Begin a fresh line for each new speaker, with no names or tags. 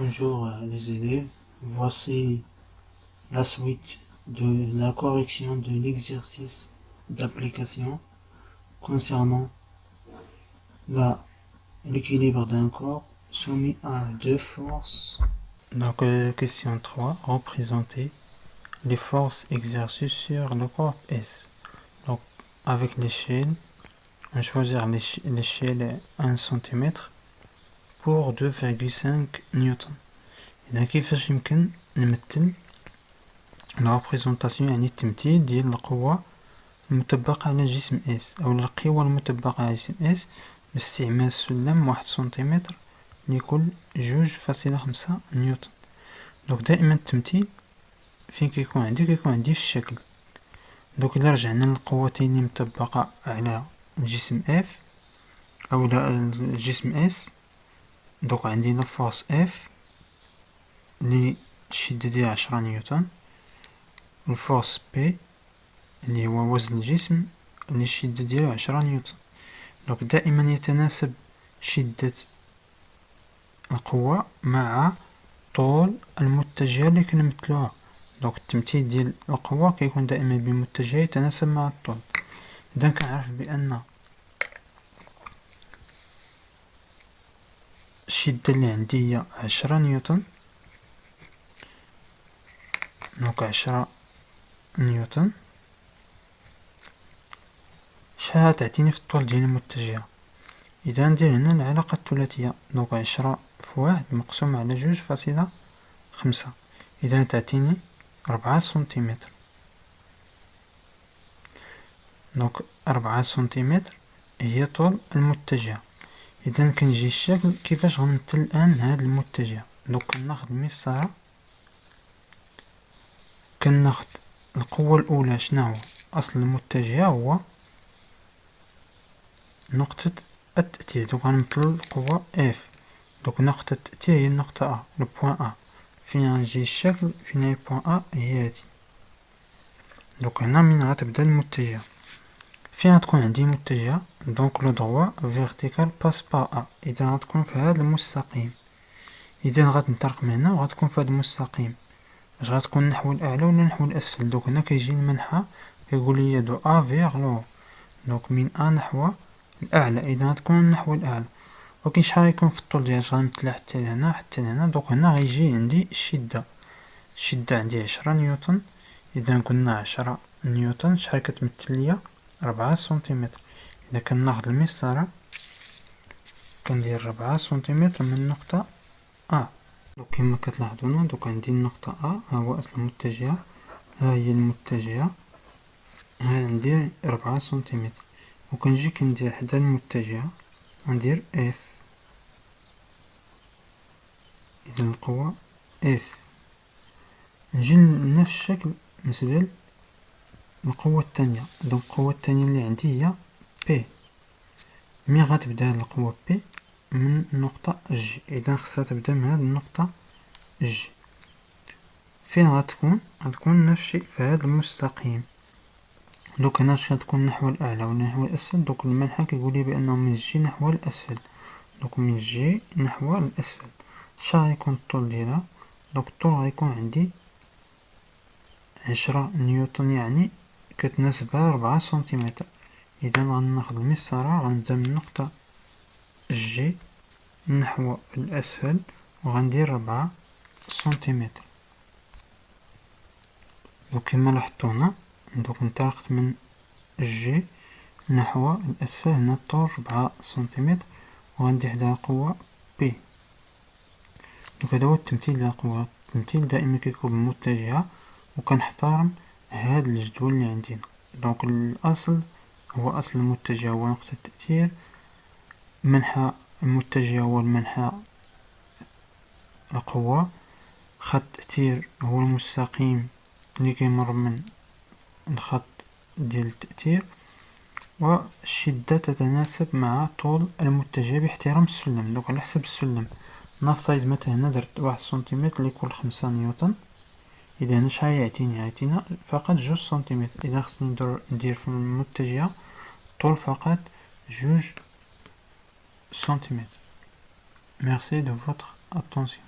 Bonjour les élèves, voici la suite de la correction de l'exercice d'application concernant l'équilibre d'un corps soumis à deux forces. Donc question 3, représenter les forces exercées sur le corps S. Donc avec l'échelle, on choisir l'échelle 1 cm pour 2,5 نيوتن. إذا كيفاش يمكن نمثل لا ريبريزونطاسيون، يعني التمثيل ديال القوة المطبقة على جسم اس او القوى المطبقة على جسم اس باستعمال السلم 1 سنتيمتر لكل 2.5 نيوتن. دونك دائما التمثيل فين كيكون عندي في الشكل. دونك إلا رجعنا للقوتين اللي مطبقة على الجسم اف او الجسم اس، دونك عندي لا فورس اف اللي الشدة ديال 10 نيوتن، الفورس بي اللي هو وزن الجسم اللي الشدة ديالو 10 نيوتن. دونك دائما يتناسب شدة القوة مع طول المتجهة اللي كنمثلوها. دونك التمثيل ديال القوة كيكون دائما بمتجهة يتناسب مع الطول. إذا كنعرف بأن الشدة اللي عندي هي 10 نيوتن، دونك 10 نيوتن شحال تعطيني في الطول ديال المتجهة. إذا ندير هنا العلاقة الثلاثية، دونك 10 في 1 مقسوم على 2.5، إذا تعطيني 4 سنتيمتر. دونك 4 سنتيمتر هي طول المتجهة. إذا كنجي الشكل كيفاش غنمثل الآن هاد المتجهة. دونك كناخد المسطرة، كناخد القوة الأولى. شنو هو أصل المتجهة؟ هو نقطة التأثير. دونك غنمثلو القوة اف. دونك نقطة التأثير هي النقطة ا، لو بوان ا. فين غنجي الشكل فين هي بوان ا هي هادي. دونك هنا من غتبدا المتجهة، فين غتكون عندي متجهة، دونك لو دروا فيرتيكال باس با ا. إذا غتكون في هاد المستقيم، إذا غتنطلق من هنا وغتكون في هاد المستقيم. واش غتكون نحو الأعلى ولا نحو الأسفل؟ دونك هنا كيجي المنحى كيقول لي دو ا فيغ لو، دونك من ا نحو الأعلى، إذا غتكون نحو الأعلى. ولكن شحال غيكون في الطول ديالها؟ غنمثلها حتى لهنا حتى لهنا. دونك هنا غيجي عندي الشدة عندي 10 نيوتن. إذا قلنا 10 نيوتن شحال كتمثل ليا؟ 4 سنتيمتر. إذا كناخد المسطرة كندير 4 سنتيمتر من النقطة ا. دونك كما كتلاحظوا هنا، دونك عندي النقطة ا ها هو أصل المتجهة، ها هي المتجهة، ها ندير 4 سنتيمتر. وكنجي كندير حدا المتجهة ندير اف. إذا القوة اف. نجي لنفس الشكل بالنسبة للقوة الثانية. دونك القوة الثانية اللي عندي هي بي. مين غتبدا هاد القوة بي؟ من النقطة جي. إذا خصها تبدا من هاد النقطة جي. فين غتكون نفس الشيء في هاد المستقيم. دوك هنا غتكون نحو الأعلى ولا نحو الأسفل. دوك المنحى كيقولي بأنه من جي نحو الأسفل. دوك من جي نحو الأسفل شحال غيكون الطول ديالها؟ دونك الطول غيكون عندي 10 نيوتن، يعني كتناسبها 4 سنتيمتر. إذا غناخد المسطرة غنبدا من النقطة جي نحو الأسفل وغندير 4 سنتيمتر. دونك كما لاحظتو هنا، دونك انطلقت من جي نحو الأسفل، هنا الطول 4 سنتيمتر وغندي حداها القوة بي. دونك هذا هو التمثيل ديال القوة. التمثيل دائما كيكون بمتجهة، وكنحترم هاد الجدول اللي عندنا. دونك الأصل هو أصل المتجهة هو نقطة التأثير، منحى المتجهة هو المنحى القوة، خط التأثير هو المستقيم اللي كيمر من الخط ديال التأثير، والشدة تتناسب مع طول المتجهة باحترام السلم. دونك على حسب السلم نفترض مثلا هنا درت 1 سنتيمتر لكل 5 نيوتن. إذا هنا شحال يعطينا فقط 2 سنتيمتر. إذا خصني ندير في المتجهة طول فقط 2 سنتيمتر. Merci de votre attention.